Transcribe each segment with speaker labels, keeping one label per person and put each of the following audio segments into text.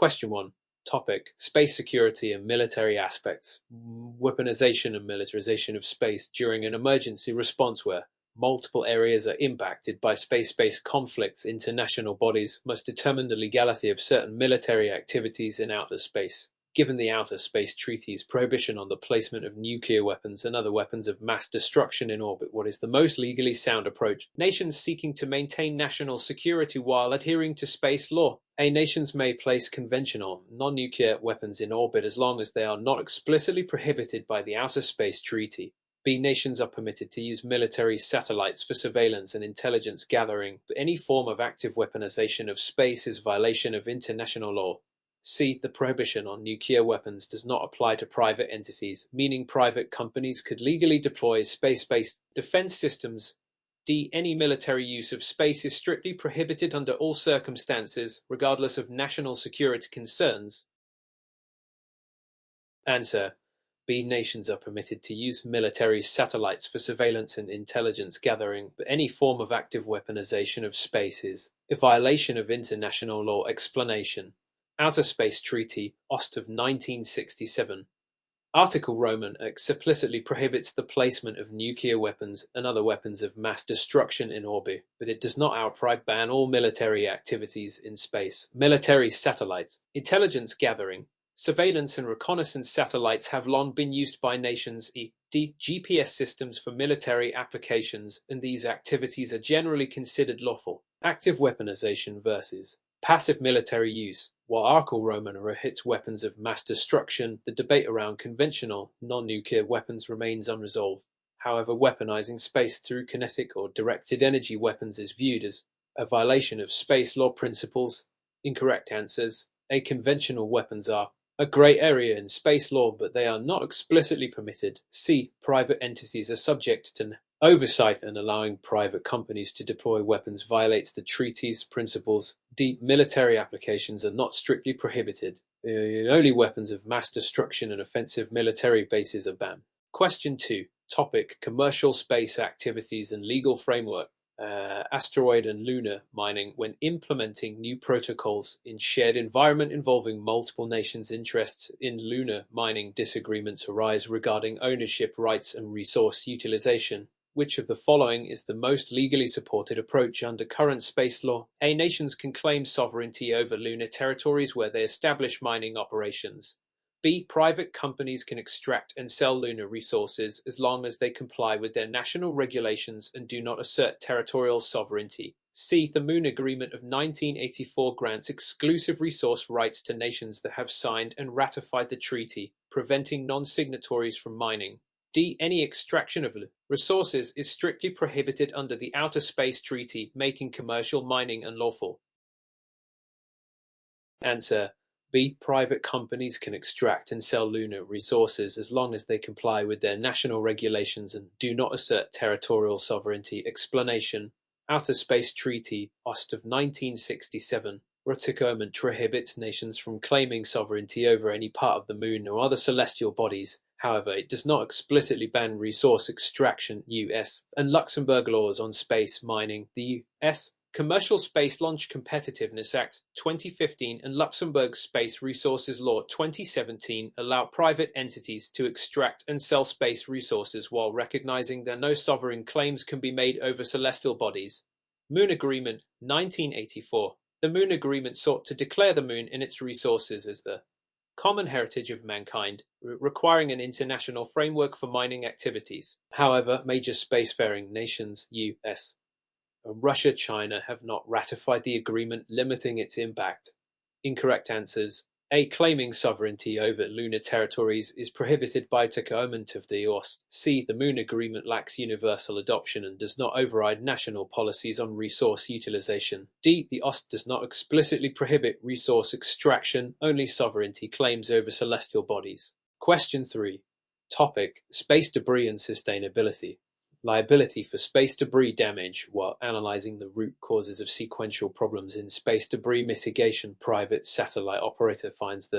Speaker 1: Question 1. Topic: Space security and military aspects. Weaponization and militarization of space during an emergency response where multiple areas are impacted by space-based conflicts. International bodies must determine the legality of certain military activities in outer space. Given the Outer Space Treaty's prohibition on the placement of nuclear weapons and other weapons of mass destruction in orbit, what is the most legally sound approach? Nations seeking to maintain national security while adhering to space law. A. Nations may place conventional, non-nuclear weapons in orbit as long as they are not explicitly prohibited by the Outer Space Treaty. B. Nations are permitted to use military satellites for surveillance and intelligence gathering, but any form of active weaponization of space is violation of international law. C. The prohibition on nuclear weapons does not apply to private entities, meaning private companies could legally deploy space-based defense systems. D. Any military use of space is strictly prohibited under all circumstances, regardless of national security concerns. Answer. B. Nations are permitted to use military satellites for surveillance and intelligence gathering, but any form of active weaponization of space is a violation of international law. Explanation. Outer Space Treaty, Ost of 1967. Article Roman explicitly prohibits the placement of nuclear weapons and other weapons of mass destruction in orbit, but it does not outright ban all military activities in space. Military satellites, intelligence gathering, surveillance and reconnaissance satellites have long been used by nations. E.g. GPS systems for military applications, and these activities are generally considered lawful. Active weaponization versus passive military use. While Article Roman prohibits weapons of mass destruction, the debate around conventional, non-nuclear weapons remains unresolved. However, weaponizing space through kinetic or directed energy weapons is viewed as a violation of space law principles. Incorrect answers. A. Conventional weapons are a grey area in space law, but they are not explicitly permitted. C. Private entities are subject to oversight, and allowing private companies to deploy weapons violates the treaty's principles. D. Military applications are not strictly prohibited. Only weapons of mass destruction and offensive military bases are banned. Question 2. Topic: Commercial space activities and legal framework. Asteroid and lunar mining. When implementing new protocols in shared environment involving multiple nations' interests in lunar mining, disagreements arise regarding ownership rights and resource utilization. Which of the following is the most legally supported approach under current space law? A. Nations can claim sovereignty over lunar territories where they establish mining operations. B. Private companies can extract and sell lunar resources as long as they comply with their national regulations and do not assert territorial sovereignty. C. The Moon Agreement of 1984 grants exclusive resource rights to nations that have signed and ratified the treaty, preventing non-signatories from mining. D. Any extraction of resources is strictly prohibited under the Outer Space Treaty, making commercial mining unlawful. Answer. B. Private companies can extract and sell lunar resources as long as they comply with their national regulations and do not assert territorial sovereignty. Explanation. Outer Space Treaty, Ost of 1967. Article prohibits nations from claiming sovereignty over any part of the Moon or other celestial bodies. However, it does not explicitly ban resource extraction. U.S. and Luxembourg laws on space mining. The U.S. Commercial Space Launch Competitiveness Act 2015 and Luxembourg Space Resources Law 2017 allow private entities to extract and sell space resources while recognizing that no sovereign claims can be made over celestial bodies. Moon Agreement 1984. The Moon Agreement sought to declare the Moon and its resources as the common heritage of mankind, requiring an international framework for mining activities. However, major spacefaring nations, U.S., Russia, China, have not ratified the agreement, limiting its impact. Incorrect answers. A. Claiming sovereignty over lunar territories is prohibited by Article of the Ost. C. The Moon Agreement lacks universal adoption and does not override national policies on resource utilization. D. The Ost does not explicitly prohibit resource extraction, only sovereignty claims over celestial bodies. Question 3. Topic: Space debris and sustainability. Liability for space debris damage. While analyzing the root causes of sequential problems in space debris mitigation, private satellite operator finds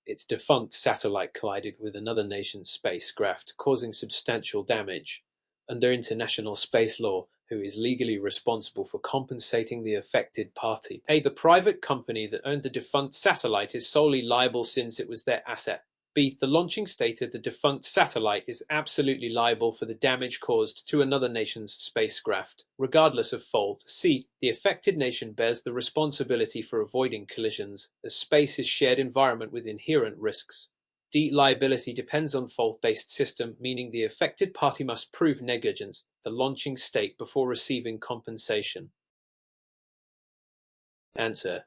Speaker 1: its defunct satellite collided with another nation's spacecraft, causing substantial damage. Under international space law, who is legally responsible for compensating the affected party. A. The private company that owned the defunct satellite is solely liable since it was their asset. B. The launching state of the defunct satellite is absolutely liable for the damage caused to another nation's spacecraft, regardless of fault. C. The affected nation bears the responsibility for avoiding collisions, as space is shared environment with inherent risks. D. Liability depends on fault-based system, meaning the affected party must prove negligence, the launching state, before receiving compensation. Answer.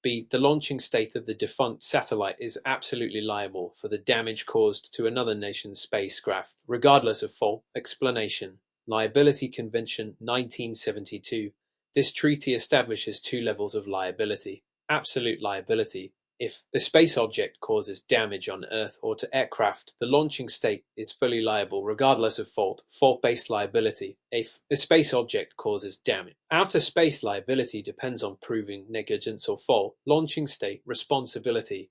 Speaker 1: B. The launching state of the defunct satellite is absolutely liable for the damage caused to another nation's spacecraft, regardless of fault. Explanation. Liability Convention 1972. This treaty establishes two levels of liability. Absolute liability. If the space object causes damage on Earth or to aircraft, the launching state is fully liable regardless of fault. Fault-based liability. If the space object causes damage. Outer space liability depends on proving negligence or fault. Launching state responsibility.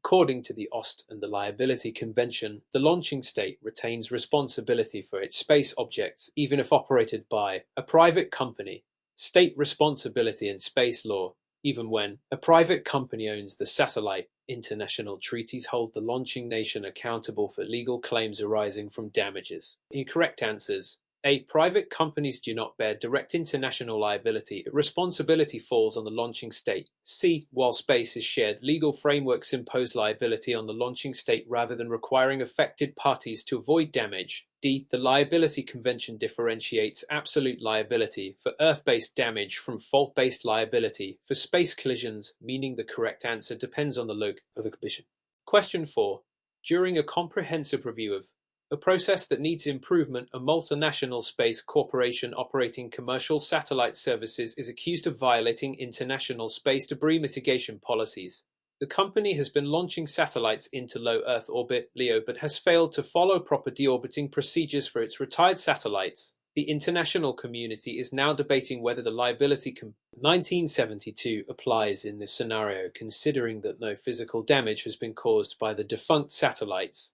Speaker 1: According to the OST and the Liability Convention, the launching state retains responsibility for its space objects even if operated by a private company. State responsibility in space law. Even when a private company owns the satellite, international treaties hold the launching nation accountable for legal claims arising from damages. Incorrect answers. A. Private companies do not bear direct international liability. Responsibility falls on the launching state. C. While space is shared, legal frameworks impose liability on the launching state rather than requiring affected parties to avoid damage. D. The Liability Convention differentiates absolute liability for Earth-based damage from fault-based liability for space collisions, meaning the correct answer depends on the log of the collision. Question 4. During a comprehensive review of a process that needs improvement, a multinational space corporation operating commercial satellite services is accused of violating international space debris mitigation policies. The company has been launching satellites into low Earth orbit (LEO) but has failed to follow proper deorbiting procedures for its retired satellites. The international community is now debating whether the liability 1972 applies in this scenario, considering that no physical damage has been caused by the defunct satellites.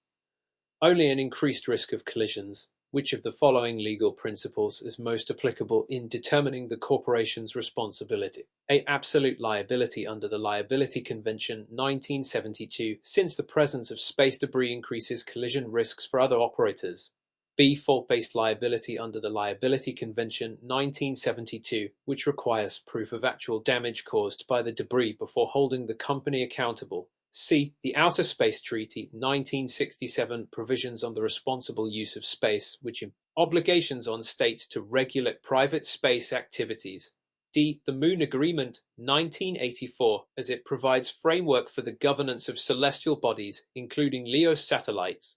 Speaker 1: Only an increased risk of collisions. Which of the following legal principles is most applicable in determining the corporation's responsibility? A. Absolute liability under the Liability Convention 1972, since the presence of space debris increases collision risks for other operators. B. Fault-based liability under the Liability Convention 1972, which requires proof of actual damage caused by the debris before holding the company accountable. C. The Outer Space Treaty 1967 provisions on the responsible use of space, which obligations on states to regulate private space activities. D. The Moon Agreement 1984, as it provides framework for the governance of celestial bodies, including LEO satellites.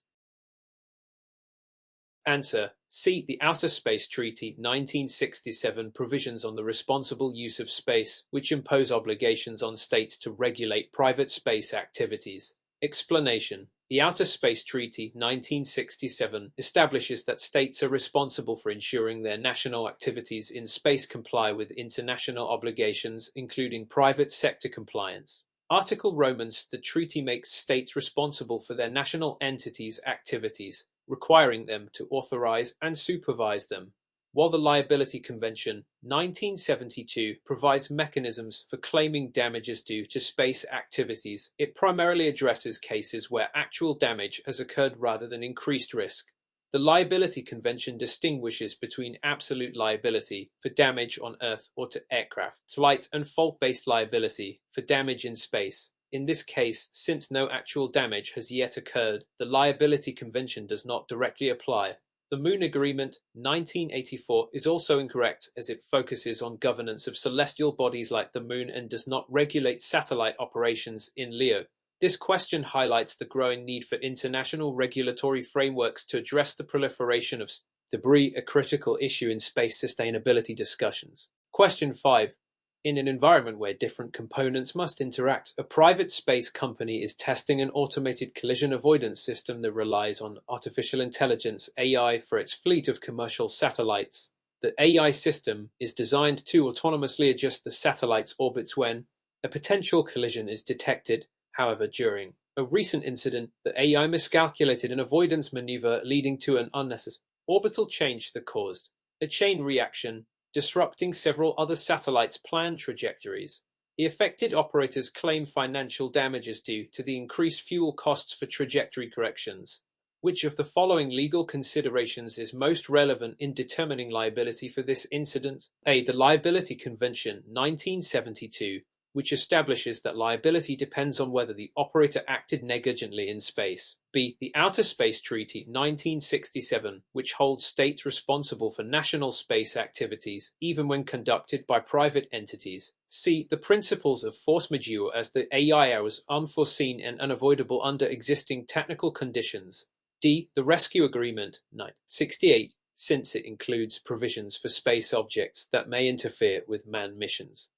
Speaker 1: Answer. C. The Outer Space Treaty 1967 provisions on the responsible use of space, which impose obligations on states to regulate private space activities. Explanation. The Outer Space Treaty 1967 establishes that states are responsible for ensuring their national activities in space comply with international obligations, including private sector compliance. Article Romans. The treaty makes states responsible for their national entities' activities, requiring them to authorize and supervise them, while the Liability Convention 1972 provides mechanisms for claiming damages due to space activities. It primarily addresses cases where actual damage has occurred rather than increased risk. The Liability Convention distinguishes between absolute liability for damage on Earth or to aircraft, flight, and fault-based liability for damage in space. In this case, since no actual damage has yet occurred, the Liability Convention does not directly apply. The Moon Agreement 1984 is also incorrect, as it focuses on governance of celestial bodies like the Moon and does not regulate satellite operations in LEO. This question highlights the growing need for international regulatory frameworks to address the proliferation of debris, a critical issue in space sustainability discussions. Question 5. In an environment where different components must interact, a private space company is testing an automated collision avoidance system that relies on artificial intelligence (AI) for its fleet of commercial satellites. The AI system is designed to autonomously adjust the satellite's orbits when a potential collision is detected. However, during a recent incident, the AI miscalculated an avoidance maneuver, leading to an unnecessary orbital change that caused a chain reaction. disrupting several other satellites' planned trajectories. The affected operators claim financial damages due to the increased fuel costs for trajectory corrections. Which of the following legal considerations is most relevant in determining liability for this incident? A. The Liability Convention 1972, which establishes that liability depends on whether the operator acted negligently in space. B. The Outer Space Treaty 1967, which holds states responsible for national space activities, even when conducted by private entities. C. The principles of force majeure, as the AI was unforeseen and unavoidable under existing technical conditions. D. The Rescue Agreement 1968, since it includes provisions for space objects that may interfere with manned missions.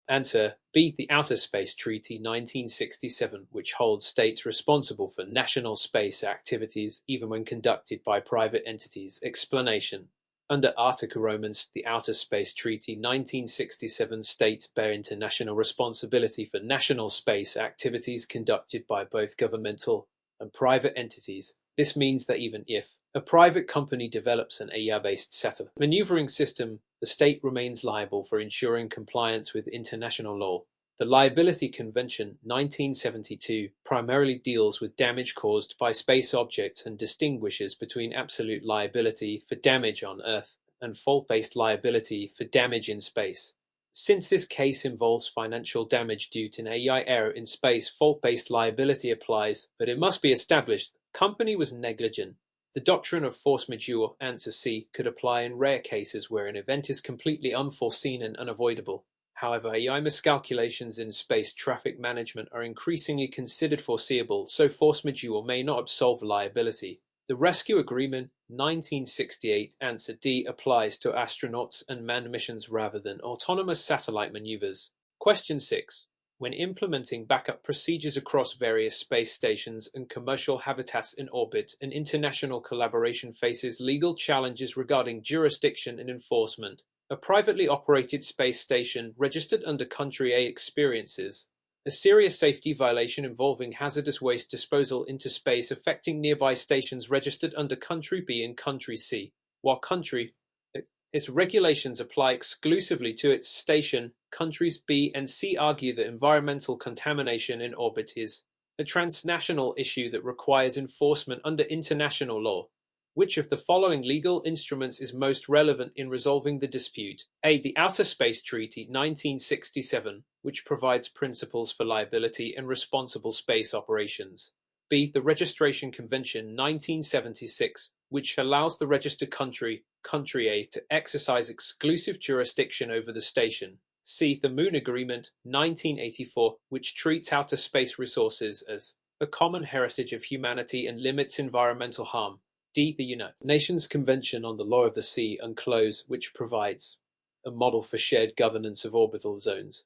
Speaker 1: Answer B. The Outer Space Treaty 1967, which holds states responsible for national space activities even when conducted by private entities. Explanation. Under Article Romans, the Outer Space Treaty 1967 states bear international responsibility for national space activities conducted by both governmental and private entities. This means that even if a private company develops an AI-based satellite maneuvering system, the state remains liable for ensuring compliance with international law. The Liability Convention 1972 primarily deals with damage caused by space objects and distinguishes between absolute liability for damage on Earth and fault-based liability for damage in space. Since this case involves financial damage due to an AI error in space, fault-based liability applies, but it must be established the company was negligent. The doctrine of force majeure, answer C, could apply in rare cases where an event is completely unforeseen and unavoidable. However, AI miscalculations in space traffic management are increasingly considered foreseeable, so force majeure may not absolve liability. The Rescue Agreement 1968, answer D, applies to astronauts and manned missions rather than autonomous satellite maneuvers. Question 6. When implementing backup procedures across various space stations and commercial habitats in orbit, an international collaboration faces legal challenges regarding jurisdiction and enforcement. A privately operated space station registered under Country A experiences a serious safety violation involving hazardous waste disposal into space affecting nearby stations registered under Country B and Country C, while its regulations apply exclusively to its station. Countries B and C argue that environmental contamination in orbit is a transnational issue that requires enforcement under international law. Which of the following legal instruments is most relevant in resolving the dispute? A. The Outer Space Treaty 1967, which provides principles for liability and responsible space operations. B. The Registration Convention 1976, which allows the registered country, Country A, to exercise exclusive jurisdiction over the station. C. The Moon Agreement 1984, which treats outer space resources as a common heritage of humanity and limits environmental harm. D. The United Nations Convention on the Law of the Sea, UNCLOS, which provides a model for shared governance of orbital zones.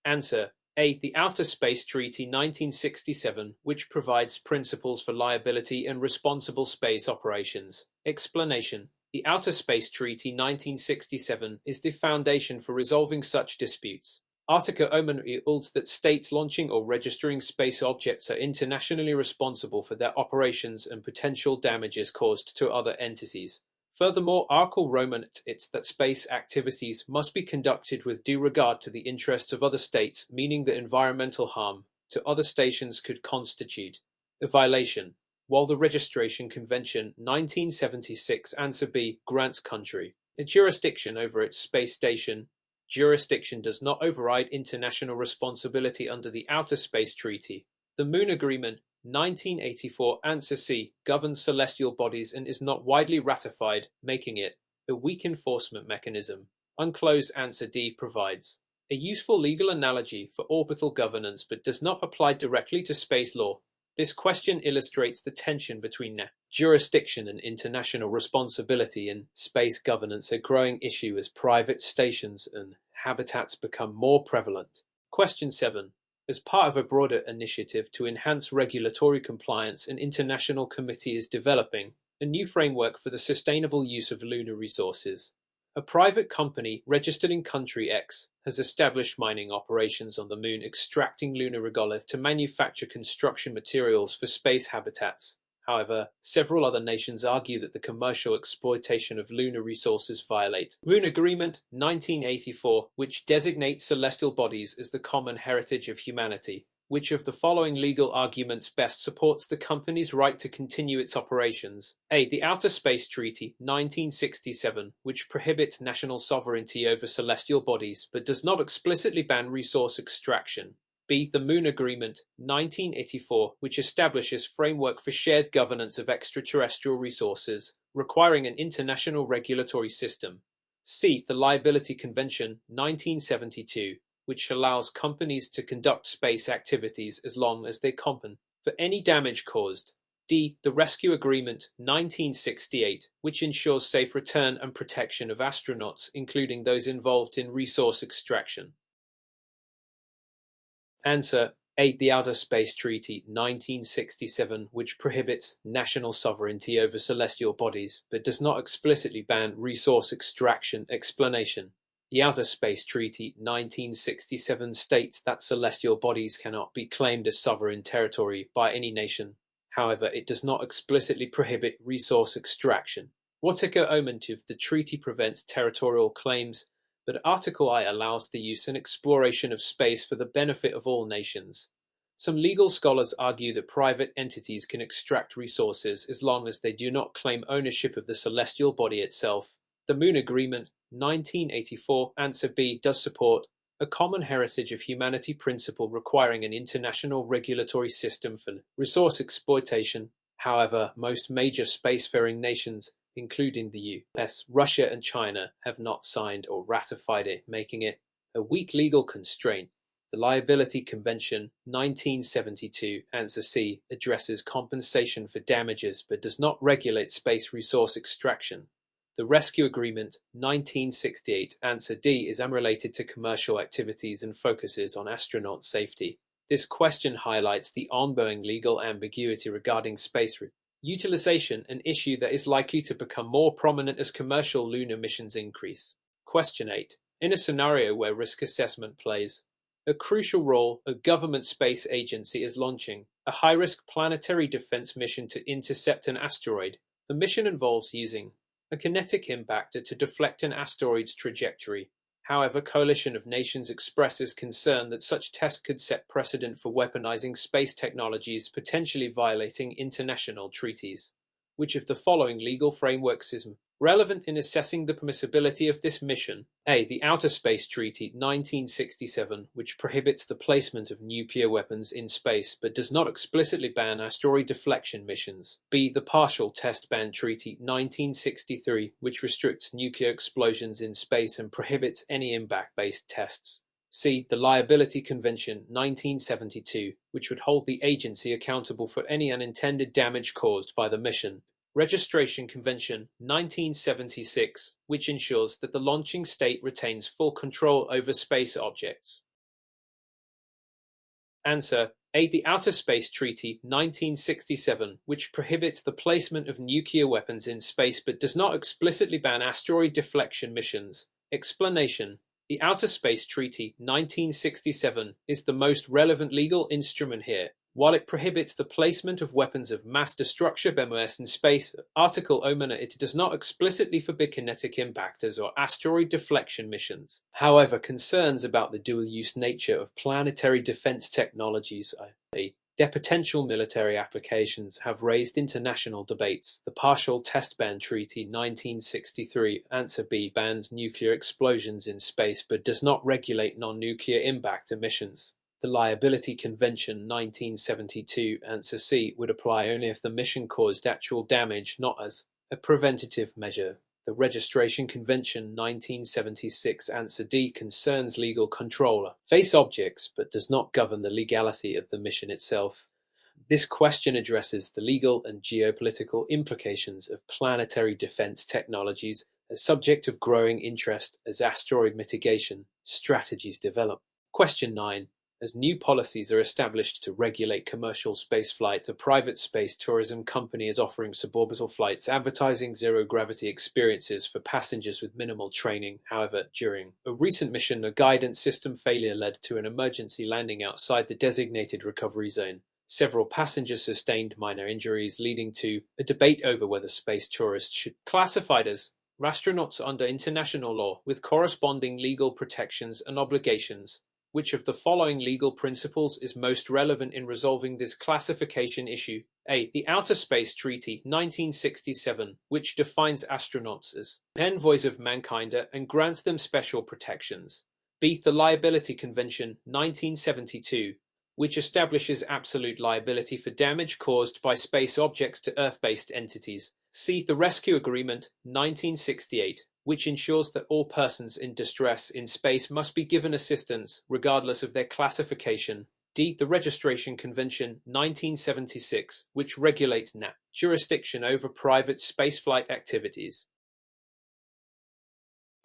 Speaker 1: Answer A. The Outer Space Treaty 1967, which provides principles for liability and responsible space operations. Explanation. The Outer Space Treaty 1967 is the foundation for resolving such disputes. Article Oman holds that states launching or registering space objects are internationally responsible for their operations and potential damages caused to other entities. Furthermore, Article Roman states that space activities must be conducted with due regard to the interests of other states, meaning that environmental harm to other stations could constitute a violation. While the Registration Convention 1976, answer B, grants country a jurisdiction over its space station, jurisdiction does not override international responsibility under the Outer Space Treaty. The Moon Agreement 1984, answer C, governs celestial bodies and is not widely ratified, making it a weak enforcement mechanism. UNCLOS, answer D, provides a useful legal analogy for orbital governance but does not apply directly to space law. This question illustrates the tension between jurisdiction and international responsibility in space governance, a growing issue as private stations and habitats become more prevalent. Question 7. As part of a broader initiative to enhance regulatory compliance, an international committee is developing a new framework for the sustainable use of lunar resources. A private company registered in Country X has established mining operations on the Moon, extracting lunar regolith to manufacture construction materials for space habitats. However, several other nations argue that the commercial exploitation of lunar resources violate Moon Agreement 1984, which designates celestial bodies as the common heritage of humanity. Which of the following legal arguments best supports the company's right to continue its operations? A. The Outer Space Treaty 1967, which prohibits national sovereignty over celestial bodies but does not explicitly ban resource extraction. B. The Moon Agreement 1984, which establishes framework for shared governance of extraterrestrial resources, requiring an international regulatory system. C. The Liability Convention 1972, which allows companies to conduct space activities as long as they compensate for any damage caused. D. The Rescue Agreement 1968, which ensures safe return and protection of astronauts, including those involved in resource extraction. Answer: A. The Outer Space Treaty 1967, which prohibits national sovereignty over celestial bodies, but does not explicitly ban resource extraction. Explanation: the Outer Space Treaty 1967 states that celestial bodies cannot be claimed as sovereign territory by any nation. However, it does not explicitly prohibit resource extraction. Article Omentuv, the treaty prevents territorial claims, but Article I allows the use and exploration of space for the benefit of all nations. Some legal scholars argue that private entities can extract resources as long as they do not claim ownership of the celestial body itself. The Moon Agreement 1984, Answer B, does support a common heritage of humanity principle requiring an international regulatory system for resource exploitation. However, most major spacefaring nations, including the US, Russia, and China, have not signed or ratified it, making it a weak legal constraint. The Liability Convention 1972, Answer C, addresses compensation for damages but does not regulate space resource extraction. The Rescue Agreement 1968, Answer D, is unrelated to commercial activities and focuses on astronaut safety. This question highlights the ongoing legal ambiguity regarding space utilization, an issue that is likely to become more prominent as commercial lunar missions increase. Question 8. In a scenario where risk assessment plays a crucial role, a government space agency is launching a high-risk planetary defense mission to intercept an asteroid. The mission involves using a kinetic impactor to deflect an asteroid's trajectory. However, coalition of nations expresses concern that such tests could set precedent for weaponizing space technologies, potentially violating international treaties. Which of the following legal frameworks is relevant in assessing the permissibility of this mission? A. The Outer Space Treaty 1967, which prohibits the placement of nuclear weapons in space but does not explicitly ban asteroid deflection missions. B. The Partial Test Ban Treaty 1963, which restricts nuclear explosions in space and prohibits any impact-based tests. C. The Liability Convention 1972, which would hold the agency accountable for any unintended damage caused by the mission. Registration Convention 1976, which ensures that the launching state retains full control over space objects. Answer: A. The Outer Space Treaty 1967, which prohibits the placement of nuclear weapons in space but does not explicitly ban asteroid deflection missions. Explanation: the Outer Space Treaty 1967 is the most relevant legal instrument here. While it prohibits the placement of weapons of mass destruction (BMS) in space, Article OMANA, it does not explicitly forbid kinetic impactors or asteroid deflection missions. However, concerns about the dual-use nature of planetary defense technologies, their potential military applications, have raised international debates. The Partial Test Ban Treaty 1963, Answer B, bans nuclear explosions in space but does not regulate non-nuclear impact emissions. The Liability Convention 1972, Answer C, would apply only if the mission caused actual damage, not as a preventative measure. The Registration Convention 1976, Answer D, concerns legal control of space objects but does not govern the legality of the mission itself. This question addresses the legal and geopolitical implications of planetary defense technologies, a subject of growing interest as asteroid mitigation strategies develop. Question 9. As new policies are established to regulate commercial spaceflight, a private space tourism company is offering suborbital flights, advertising zero-gravity experiences for passengers with minimal training. However, during a recent mission, a guidance system failure led to an emergency landing outside the designated recovery zone. Several passengers sustained minor injuries, leading to a debate over whether space tourists should be classified as astronauts under international law with corresponding legal protections and obligations. Which of the following legal principles is most relevant in resolving this classification issue? A. The Outer Space Treaty, 1967, which defines astronauts as envoys of mankind and grants them special protections. B. The Liability Convention, 1972, which establishes absolute liability for damage caused by space objects to Earth-based entities. C. The Rescue Agreement, 1968, which ensures that all persons in distress in space must be given assistance, regardless of their classification. D. The Registration Convention, 1976, which regulates jurisdiction over private spaceflight activities.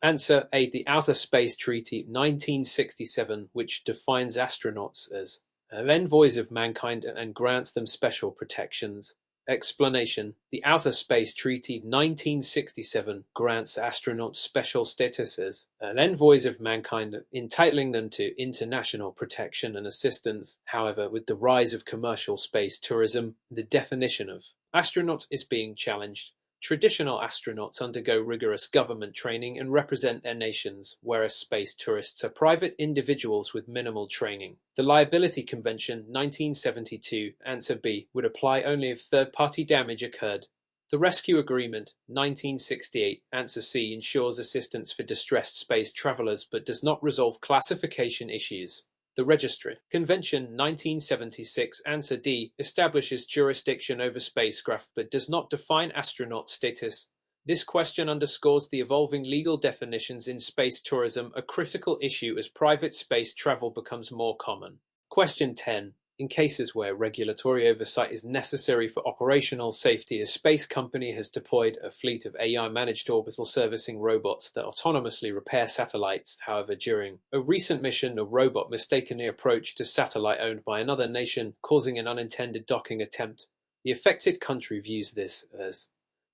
Speaker 1: Answer A. The Outer Space Treaty, 1967, which defines astronauts as envoys of mankind and grants them special protections. Explanation: the Outer Space Treaty 1967 grants astronauts special status as envoys of mankind, entitling them to international protection and assistance. However, with the rise of commercial space tourism, the definition of astronaut is being challenged. Traditional astronauts undergo rigorous government training and represent their nations, whereas space tourists are private individuals with minimal training. The Liability Convention 1972, Answer B, would apply only if third-party damage occurred. The Rescue Agreement 1968, Answer C, ensures assistance for distressed space travelers but does not resolve classification issues. The Registry Convention 1976, Answer D, establishes jurisdiction over spacecraft but does not define astronaut status. This question underscores the evolving legal definitions in space tourism, a critical issue as private space travel becomes more common. Question 10. In cases where regulatory oversight is necessary for operational safety, a space company has deployed a fleet of AI-managed orbital servicing robots that autonomously repair satellites. However, during a recent mission, a robot mistakenly approached a satellite owned by another nation, causing an unintended docking attempt. The affected country views this as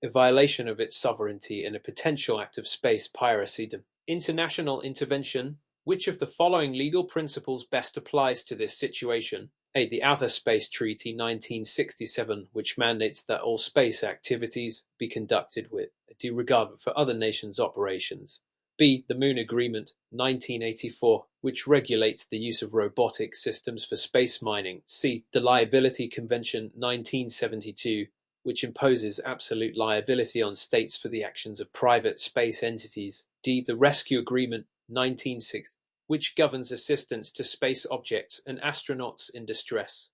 Speaker 1: a violation of its sovereignty and a potential act of space piracy. International intervention. Which of the following legal principles best applies to this situation? A. The Outer Space Treaty 1967, which mandates that all space activities be conducted with due regard for other nations' operations. B. The Moon Agreement 1984, which regulates the use of robotic systems for space mining. C. The Liability Convention 1972, which imposes absolute liability on states for the actions of private space entities. D. The Rescue Agreement 1960, which governs assistance to space objects and astronauts in distress.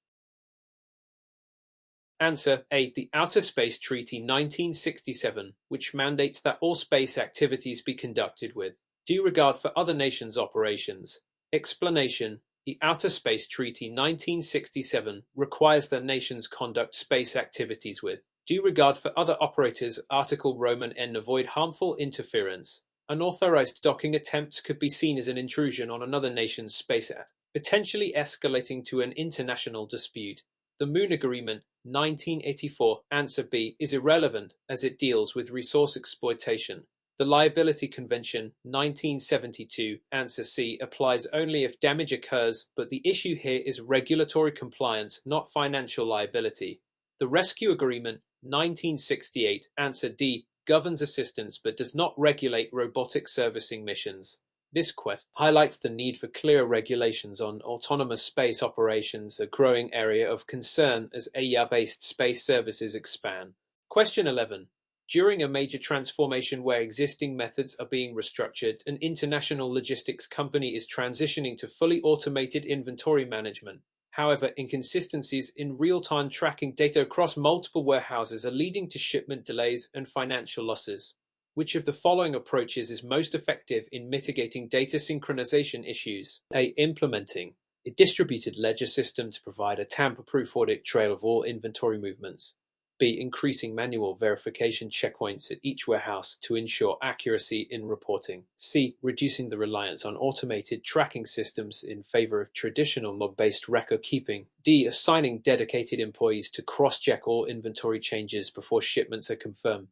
Speaker 1: Answer A. The Outer Space Treaty 1967, which mandates that all space activities be conducted with due regard for other nations' operations. Explanation: the Outer Space Treaty 1967 requires that nations conduct space activities with due regard for other operators. Article Roman N. Avoid harmful interference. Unauthorized docking attempts could be seen as an intrusion on another nation's space, potentially escalating to an international dispute. The Moon Agreement 1984, Answer B, is irrelevant as it deals with resource exploitation. The Liability Convention 1972, Answer C, applies only if damage occurs, but the issue here is regulatory compliance, not financial liability. The Rescue Agreement 1968, Answer D, governs assistance but does not regulate robotic servicing missions. This quest highlights the need for clear regulations on autonomous space operations, a growing area of concern as AI-based space services expand. Question 11. During a major transformation where existing methods are being restructured, an international logistics company is transitioning to fully automated inventory management. However, inconsistencies in real-time tracking data across multiple warehouses are leading to shipment delays and financial losses. Which of the following approaches is most effective in mitigating data synchronization issues? A. Implementing a distributed ledger system to provide a tamper-proof audit trail of all inventory movements. B. Increasing manual verification checkpoints at each warehouse to ensure accuracy in reporting. C. Reducing the reliance on automated tracking systems in favor of traditional log-based record keeping. D. Assigning dedicated employees to cross-check all inventory changes before shipments are confirmed.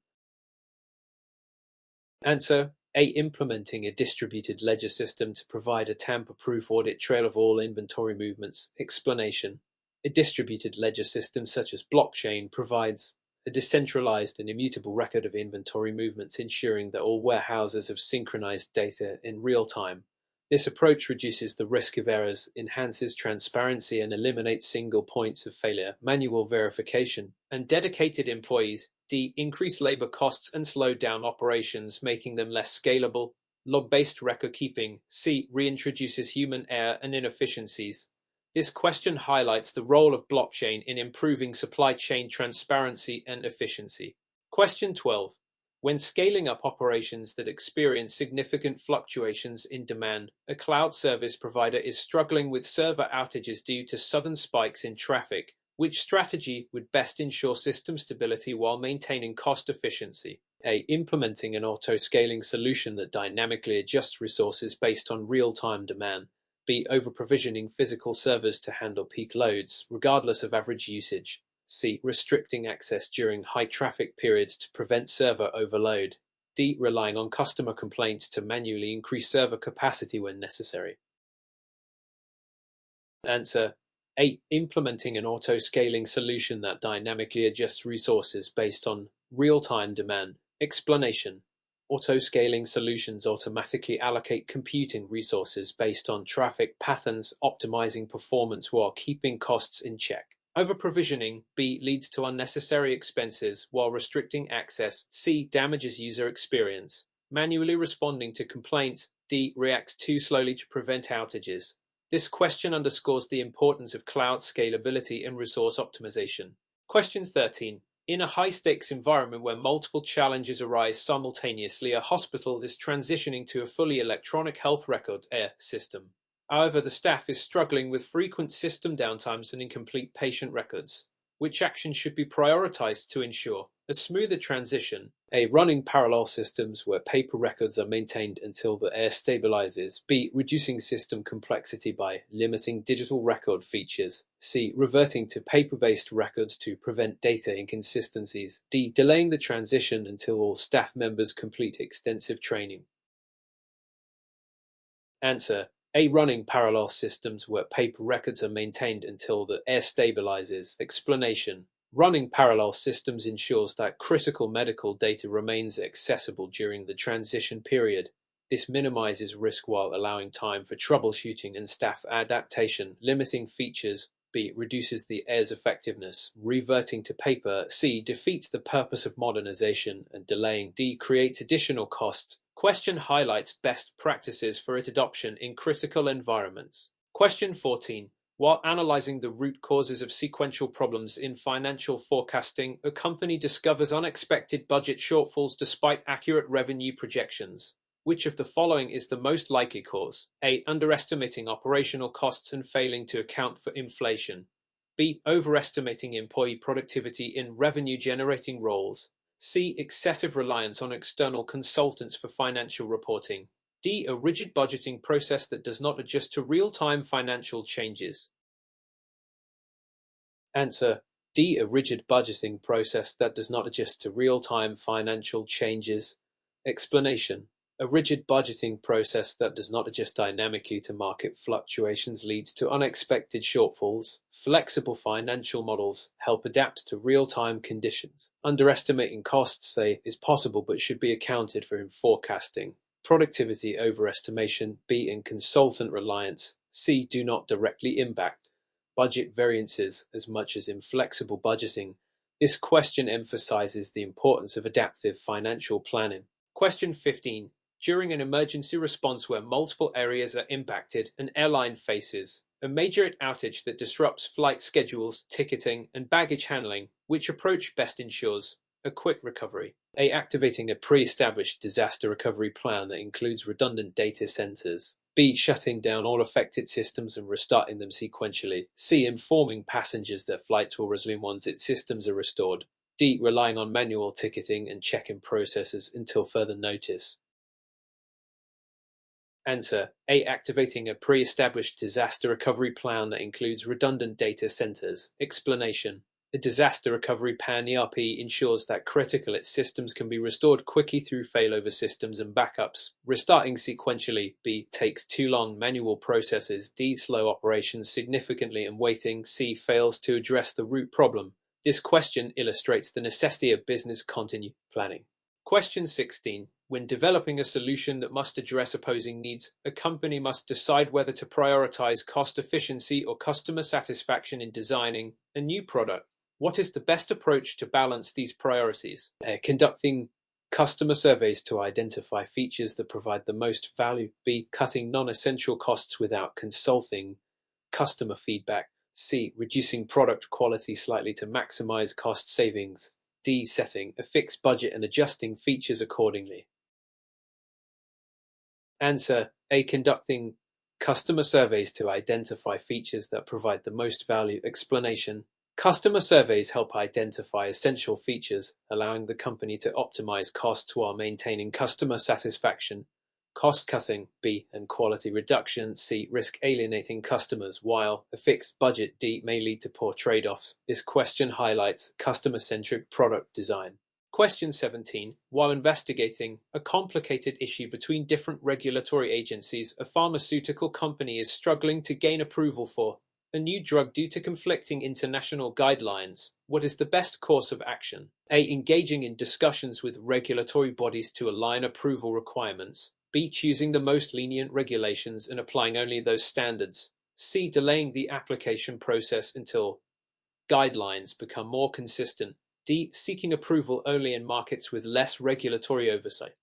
Speaker 1: Answer A. Implementing a distributed ledger system to provide a tamper-proof audit trail of all inventory movements. Explanation: A distributed ledger system such as blockchain provides a decentralized and immutable record of inventory movements, ensuring that all warehouses have synchronized data in real time. This approach reduces the risk of errors, enhances transparency, and eliminates single points of failure. Manual verification and dedicated employees increase labor costs and slow down operations, making them less scalable. Log-based record keeping reintroduces human error and inefficiencies. This question highlights the role of blockchain in improving supply chain transparency and efficiency. Question 12. When scaling up operations that experience significant fluctuations in demand, a cloud service provider is struggling with server outages due to sudden spikes in traffic. Which strategy would best ensure system stability while maintaining cost efficiency? A. Implementing an auto-scaling solution that dynamically adjusts resources based on real-time demand. B. Over-provisioning physical servers to handle peak loads, regardless of average usage. C. Restricting access during high traffic periods to prevent server overload. D. Relying on customer complaints to manually increase server capacity when necessary. Answer. 8. Implementing an auto-scaling solution that dynamically adjusts resources based on real-time demand. Explanation. Auto-scaling solutions automatically allocate computing resources based on traffic patterns, optimizing performance while keeping costs in check. Over-provisioning B. Leads to unnecessary expenses while restricting access. C. Damages user experience. Manually responding to complaints. D. Reacts too slowly to prevent outages. This question underscores the importance of cloud scalability and resource optimization. Question 13. In a high-stakes environment where multiple challenges arise simultaneously, a hospital is transitioning to a fully electronic health record system. However, the staff is struggling with frequent system downtimes and incomplete patient records. Which actions should be prioritized to ensure a smoother transition? A. Running parallel systems where paper records are maintained until the air stabilizes. B. Reducing system complexity by limiting digital record features. C. Reverting to paper-based records to prevent data inconsistencies. D. Delaying the transition until all staff members complete extensive training. Answer. A. Running parallel systems where paper records are maintained until the air stabilizes. Explanation. Running parallel systems ensures that critical medical data remains accessible during the transition period. This minimizes risk while allowing time for troubleshooting and staff adaptation. Limiting features. B. Reduces the air's effectiveness. Reverting to paper. C. Defeats the purpose of modernization. And delaying. D. Creates additional costs. Question highlights best practices for its adoption in critical environments. Question 14. While analyzing the root causes of sequential problems in financial forecasting, a company discovers unexpected budget shortfalls despite accurate revenue projections. Which of the following is the most likely cause? A. Underestimating operational costs and failing to account for inflation. B. Overestimating employee productivity in revenue-generating roles. C. Excessive reliance on external consultants for financial reporting. D. A rigid budgeting process that does not adjust to real-time financial changes. Answer. D. A rigid budgeting process that does not adjust to real-time financial changes. Explanation. A rigid budgeting process that does not adjust dynamically to market fluctuations leads to unexpected shortfalls. Flexible financial models help adapt to real-time conditions. Underestimating costs, is possible but should be accounted for in forecasting. Productivity overestimation. B. And consultant reliance. C. Do not directly impact budget variances as much as inflexible budgeting. This question emphasizes the importance of adaptive financial planning. Question 15. During an emergency response where multiple areas are impacted, an airline faces a major outage that disrupts flight schedules, ticketing, and baggage handling. Which approach best ensures a quick recovery? A. Activating a pre-established disaster recovery plan that includes redundant data centers. B. Shutting down all affected systems and restarting them sequentially. C. Informing passengers that flights will resume once its systems are restored. D. Relying on manual ticketing and check-in processes until further notice. Answer. A. Activating a pre-established disaster recovery plan that includes redundant data centers. Explanation. A disaster recovery plan (ERP) ensures that critical systems can be restored quickly through failover systems and backups. Restarting sequentially (B) takes too long. Manual processes (D) slow operations significantly, and waiting (C) fails to address the root problem. This question illustrates the necessity of business continuity planning. Question 16. When developing a solution that must address opposing needs, a company must decide whether to prioritize cost efficiency or customer satisfaction in designing a new product. What is the best approach to balance these priorities? Conducting customer surveys to identify features that provide the most value. B. Cutting non-essential costs without consulting customer feedback. C. Reducing product quality slightly to maximize cost savings. D. Setting a fixed budget and adjusting features accordingly. Answer: A. Conducting customer surveys to identify features that provide the most value. Explanation: Customer surveys help identify essential features, allowing the company to optimize costs while maintaining customer satisfaction. Cost cutting (B) and quality reduction (C) risk alienating customers, while a fixed budget (D) may lead to poor trade-offs. This question highlights customer-centric product design. Question 17. While investigating a complicated issue between different regulatory agencies, a pharmaceutical company is struggling to gain approval for a new drug due to conflicting international guidelines. What is the best course of action? A. Engaging in discussions with regulatory bodies to align approval requirements. B. Choosing the most lenient regulations and applying only those standards. C. Delaying the application process until guidelines become more consistent. D. Seeking approval only in markets with less regulatory oversight.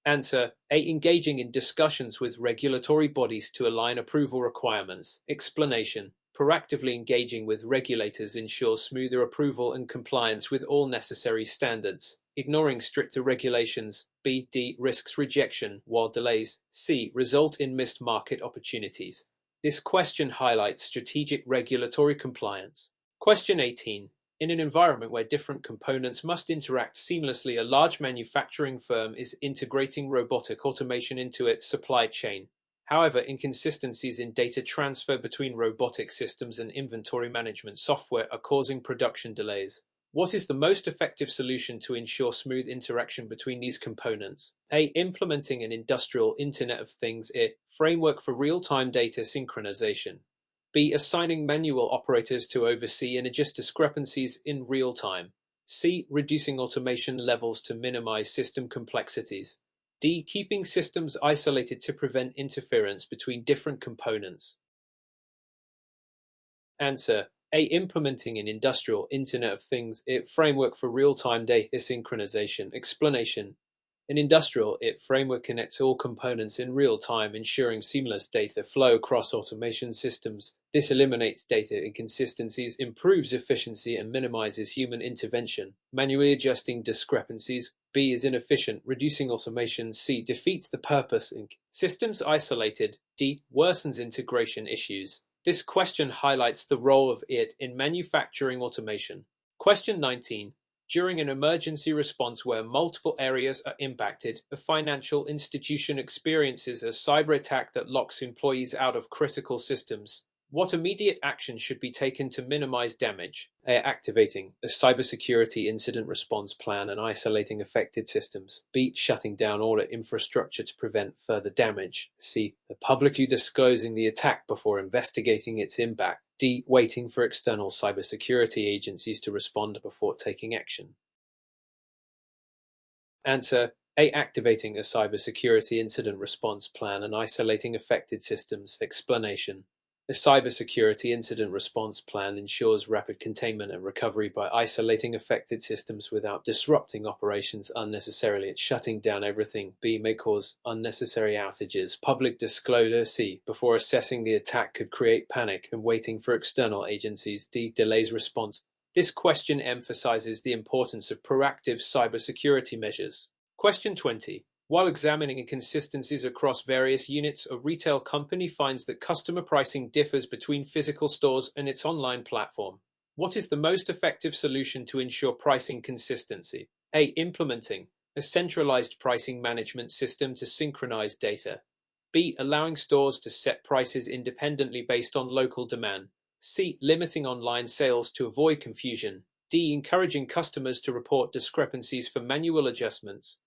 Speaker 1: Answer: A. Engaging in discussions with regulatory bodies to align approval requirements. Explanation: Proactively engaging with regulators ensures smoother approval and compliance with all necessary standards. Ignoring stricter regulations. B. D. Risks rejection, while delays. C. Result in missed market opportunities. This question highlights strategic regulatory compliance. Question 18. In an environment where different components must interact seamlessly, a large manufacturing firm is integrating robotic automation into its supply chain. However, inconsistencies in data transfer between robotic systems and inventory management software are causing production delays. What is the most effective solution to ensure smooth interaction between these components? A. Implementing an industrial Internet of Things framework for real-time data synchronization. B. Assigning manual operators to oversee and adjust discrepancies in real time. C. Reducing automation levels to minimize system complexities. D. Keeping systems isolated to prevent interference between different components. Answer: A. Implementing an industrial Internet of Things framework for real-time data synchronization. Explanation: An industrial framework connects all components in real time, ensuring seamless data flow across automation systems. This eliminates data inconsistencies, improves efficiency, and minimizes human intervention. Manually adjusting discrepancies. B is inefficient, reducing automation. C defeats the purpose. Systems isolated. D worsens integration issues. This question highlights the role of it in manufacturing automation. Question 19. During an emergency response where multiple areas are impacted, a financial institution experiences a cyber attack that locks employees out of critical systems. What immediate action should be taken to minimize damage? A. Activating a cybersecurity incident response plan and isolating affected systems. B. Shutting down all infrastructure to prevent further damage. C. Publicly disclosing the attack before investigating its impact. D. Waiting for external cybersecurity agencies to respond before taking action. Answer: A. Activating a cybersecurity incident response plan and isolating affected systems. Explanation: A cybersecurity incident response plan ensures rapid containment and recovery by isolating affected systems without disrupting operations unnecessarily. It's shutting down everything. B may cause unnecessary outages. Public disclosure. C. Before assessing the attack could create panic, and waiting for external agencies. D. Delays response. This question emphasizes the importance of proactive cybersecurity measures. Question 20. While examining inconsistencies across various units, a retail company finds that customer pricing differs between physical stores and its online platform. What is the most effective solution to ensure pricing consistency? A. Implementing a centralized pricing management system to synchronize data. B. Allowing stores to set prices independently based on local demand. C. Limiting online sales to avoid confusion. D. Encouraging customers to report discrepancies for manual adjustments.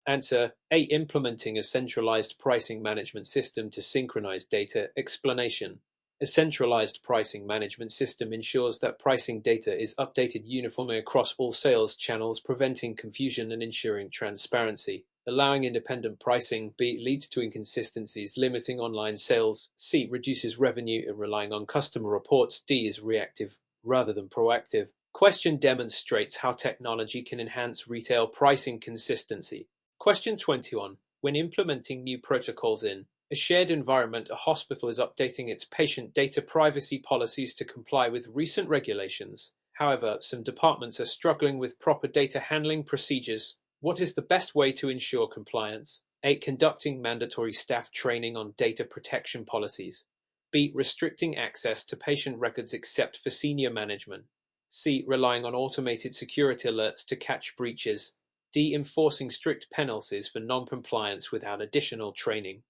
Speaker 1: Answer A. Implementing a centralized pricing management system to synchronize data. Explanation. A centralized pricing management system ensures that pricing data is updated uniformly across all sales channels, preventing confusion and ensuring transparency. Allowing independent pricing. B. Leads to inconsistencies, limiting online sales. C. Reduces revenue and relying on customer reports. D. Is reactive rather than proactive. Question demonstrates how technology can enhance retail pricing consistency. Question 21. When implementing new protocols in a shared environment, a hospital is updating its patient data privacy policies to comply with recent regulations. However, some departments are struggling with proper data handling procedures. What is the best way to ensure compliance? A. Conducting mandatory staff training on data protection policies. B. Restricting access to patient records except for senior management. C. Relying on automated security alerts to catch breaches. D. Enforcing strict penalties for non-compliance without additional training.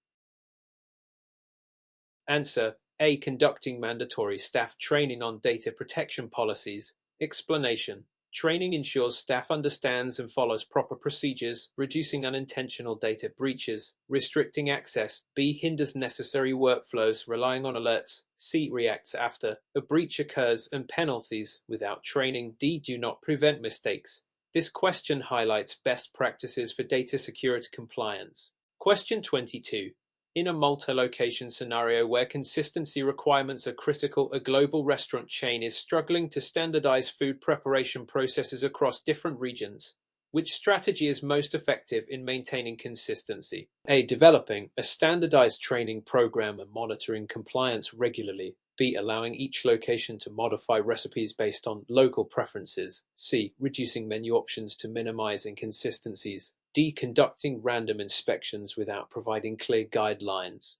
Speaker 1: Answer A. Conducting mandatory staff training on data protection policies. Explanation. Training ensures staff understands and follows proper procedures, reducing unintentional data breaches. Restricting access. B. Hinders necessary workflows, relying on alerts. C. Reacts after a breach occurs, and penalties. Without training. D. Do not prevent mistakes. This question highlights best practices for data security compliance. Question 22. In a multi-location scenario where consistency requirements are critical, a global restaurant chain is struggling to standardize food preparation processes across different regions. Which strategy is most effective in maintaining consistency? A. Developing a standardized training program and monitoring compliance regularly. B. Allowing each location to modify recipes based on local preferences. C. Reducing menu options to minimize inconsistencies. D. Conducting random inspections without providing clear guidelines.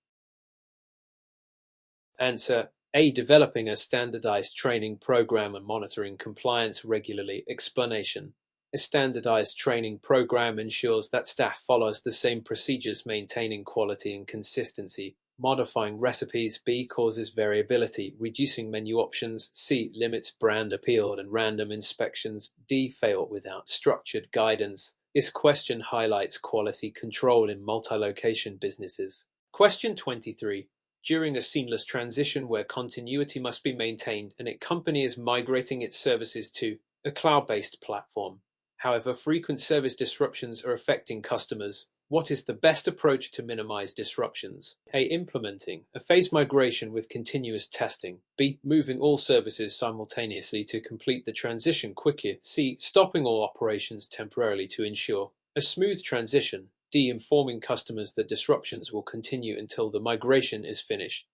Speaker 1: Answer A. Developing a standardized training program and monitoring compliance regularly. Explanation. A standardized training program ensures that staff follows the same procedures, maintaining quality and consistency. Modifying recipes. B. Causes variability, reducing menu options. C. Limits brand appeal, and random inspections. D. Fail without structured guidance. This question highlights quality control in multi-location businesses. Question 23. During a seamless transition where continuity must be maintained and a company is migrating its services to a cloud-based platform. However, frequent service disruptions are affecting customers. What is the best approach to minimize disruptions? A. Implementing a phased migration with continuous testing. B. Moving all services simultaneously to complete the transition quickly. C. Stopping all operations temporarily to ensure a smooth transition. D. Informing customers that disruptions will continue until the migration is finished.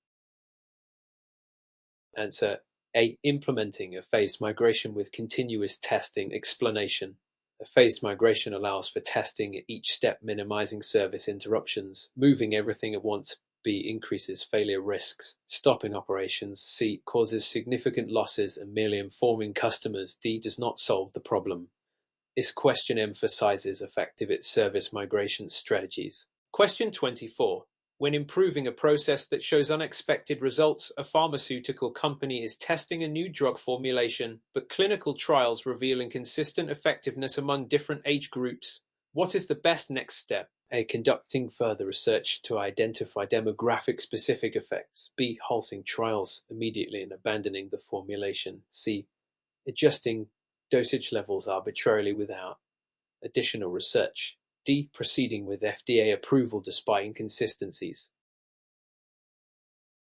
Speaker 1: Answer A. Implementing a phased migration with continuous testing. Explanation. A phased migration allows for testing at each step, minimizing service interruptions. Moving everything at once. B. Increases failure risks. Stopping operations. C. Causes significant losses, and merely informing customers. D. Does not solve the problem. This question emphasizes effective service migration strategies. Question 24. When improving a process that shows unexpected results, a pharmaceutical company is testing a new drug formulation, but clinical trials reveal inconsistent effectiveness among different age groups. What is the best next step? A. Conducting further research to identify demographic-specific effects. B. Halting trials immediately and abandoning the formulation. C. Adjusting dosage levels arbitrarily without additional research. D. Proceeding with FDA approval despite inconsistencies.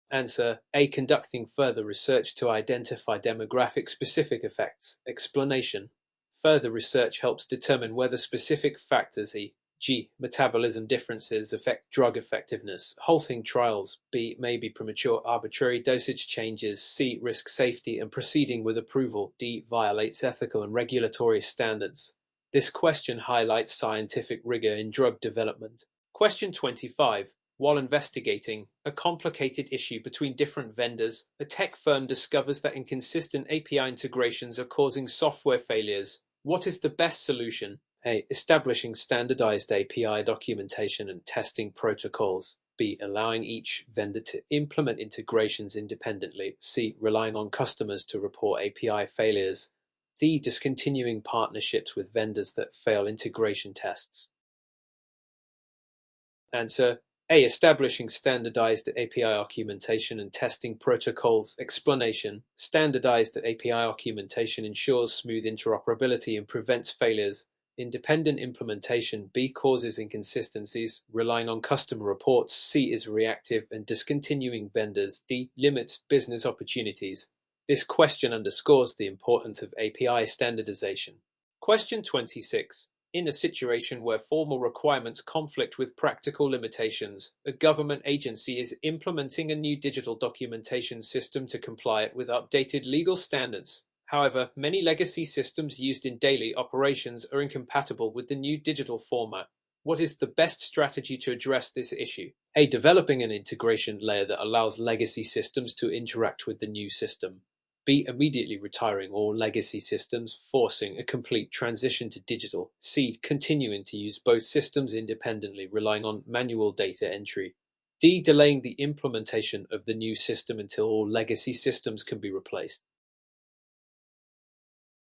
Speaker 1: Answer A. Conducting further research to identify demographic-specific effects. Explanation. Further research helps determine whether specific factors e.g. metabolism differences affect drug effectiveness. Halting trials. B. May be premature arbitrary dosage changes. C. Risk safety and proceeding with approval. D. Violates ethical and regulatory standards. This question highlights scientific rigor in drug development. Question 25. While investigating a complicated issue between different vendors, a tech firm discovers that inconsistent API integrations are causing software failures. What is the best solution? A. Establishing standardized API documentation and testing protocols. B. Allowing each vendor to implement integrations independently. C. Relying on customers to report API failures. D. Discontinuing partnerships with vendors that fail integration tests. Answer A. Establishing standardized API documentation and testing protocols. Explanation: standardized API documentation ensures smooth interoperability and prevents failures. Independent implementation. B. Causes inconsistencies, relying on customer reports. C. Is reactive and discontinuing vendors. D. Limits business opportunities. This question underscores the importance of API standardization. Question 26. In a situation where formal requirements conflict with practical limitations, a government agency is implementing a new digital documentation system to comply with updated legal standards. However, many legacy systems used in daily operations are incompatible with the new digital format. What is the best strategy to address this issue? A. Developing an integration layer that allows legacy systems to interact with the new system. B. Immediately retiring all legacy systems, forcing a complete transition to digital. C. Continuing to use both systems independently, relying on manual data entry. D. Delaying the implementation of the new system until all legacy systems can be replaced.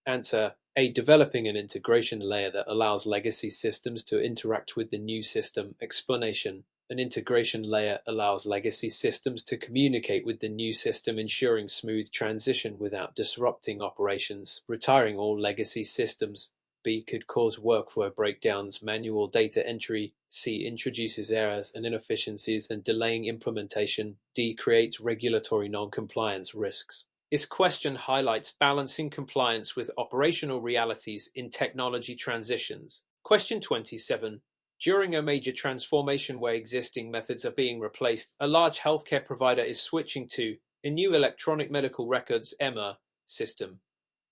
Speaker 1: Answer A. Developing an integration layer that allows legacy systems to interact with the new system. Explanation: an integration layer allows legacy systems to communicate with the new system, ensuring smooth transition without disrupting operations. Retiring all legacy systems. B. Could cause workflow breakdowns, manual data entry. C. Introduces errors and inefficiencies, and delaying implementation. D. Creates regulatory non-compliance risks. This question highlights balancing compliance with operational realities in technology transitions. Question 27. During a major transformation where existing methods are being replaced, a large healthcare provider is switching to a new electronic medical records (EMR) system.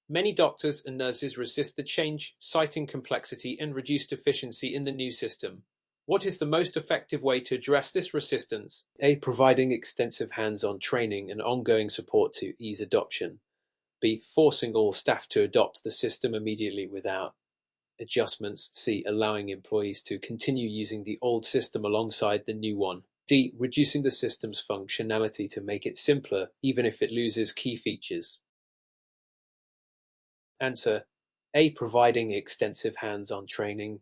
Speaker 1: Many doctors and nurses resist the change, citing complexity and reduced efficiency in the new system. What is the most effective way to address this resistance? A. Providing extensive hands-on training and ongoing support to ease adoption. B. Forcing all staff to adopt the system immediately without adjustments. C. Allowing employees to continue using the old system alongside the new one. D. Reducing the system's functionality to make it simpler, even if it loses key features. Answer A. Providing extensive hands-on training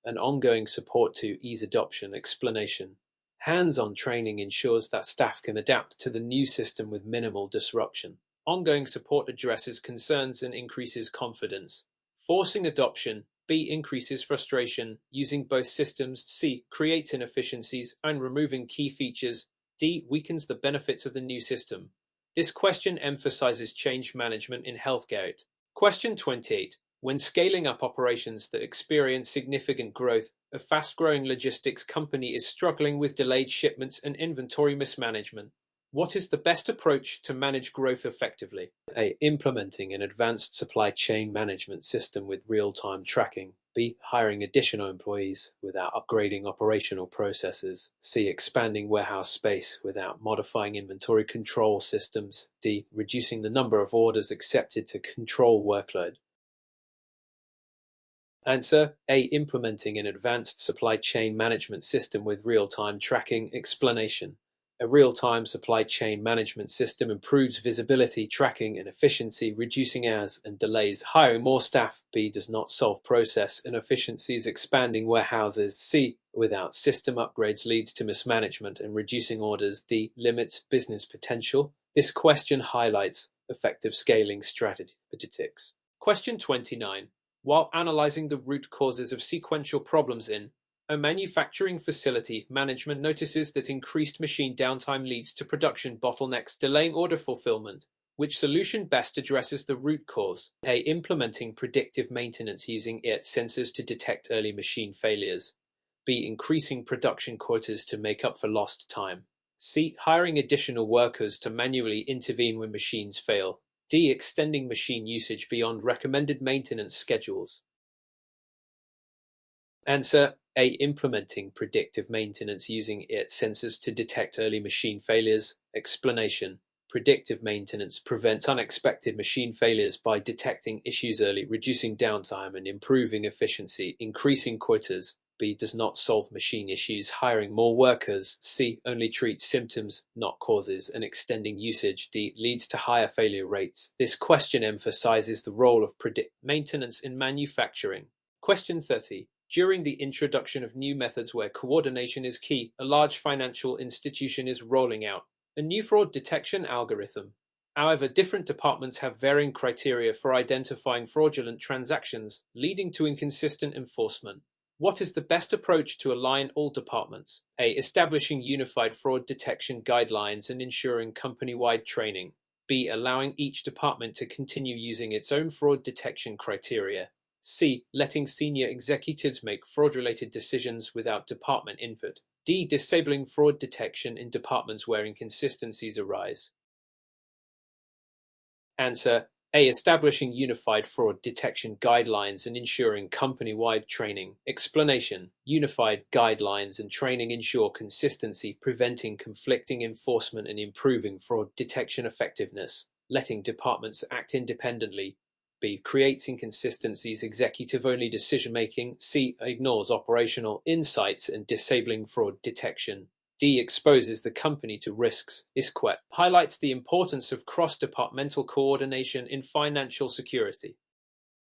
Speaker 1: and ongoing support to ease adoption. Explanation: hands-on training ensures that staff can adapt to the new system with minimal disruption. Ongoing support addresses concerns and increases confidence. Forcing adoption. B. Increases frustration using both systems. C. Creates inefficiencies and removing key features. D. Weakens the benefits of the new system. This question emphasizes change management in healthcare. Question 28. When scaling up operations that experience significant growth, a fast-growing logistics company is struggling with delayed shipments and inventory mismanagement. What is the best approach to manage growth effectively? A. Implementing an advanced supply chain management system with real-time tracking. B. Hiring additional employees without upgrading operational processes. C. Expanding warehouse space without modifying inventory control systems. D. Reducing the number of orders accepted to control workload. Answer A. Implementing an advanced supply chain management system with real-time tracking. Explanation: a real-time supply chain management system improves visibility, tracking, and efficiency, reducing errors and delays. Hiring more staff. B. Does not solve process inefficiencies. Expanding warehouses. C. Without system upgrades leads to mismanagement and reducing orders. D. Limits business potential. This question highlights effective scaling strategies. Question 29. While analyzing the root causes of sequential problems in a manufacturing facility, management notices that increased machine downtime leads to production bottlenecks, delaying order fulfillment. Which solution best addresses the root cause? A. Implementing predictive maintenance using sensors to detect early machine failures. B. Increasing production quotas to make up for lost time. C. Hiring additional workers to manually intervene when machines fail. D. Extending machine usage beyond recommended maintenance schedules. Answer A. Implementing predictive maintenance using sensors to detect early machine failures. Explanation: predictive maintenance prevents unexpected machine failures by detecting issues early, reducing downtime and improving efficiency, increasing quotas. B. Does not solve machine issues, hiring more workers. C. Only treats symptoms, not causes, and extending usage. D. Leads to higher failure rates. This question emphasizes the role of predictive maintenance in manufacturing. Question 30. During the introduction of new methods where coordination is key, a large financial institution is rolling out a new fraud detection algorithm. However, different departments have varying criteria for identifying fraudulent transactions, leading to inconsistent enforcement. What is the best approach to align all departments? A. Establishing unified fraud detection guidelines and ensuring company-wide training. B. Allowing each department to continue using its own fraud detection criteria. C. Letting senior executives make fraud-related decisions without department input. D. Disabling fraud detection in departments where inconsistencies arise. Answer: A. Establishing unified fraud detection guidelines and ensuring company-wide training. Explanation: unified guidelines and training ensure consistency, preventing conflicting enforcement and improving fraud detection effectiveness. Letting departments act independently. B. Creates inconsistencies, executive-only decision-making. C. Ignores operational insights and disabling fraud detection. D. Exposes the company to risks. ISQUET highlights the importance of cross-departmental coordination in financial security.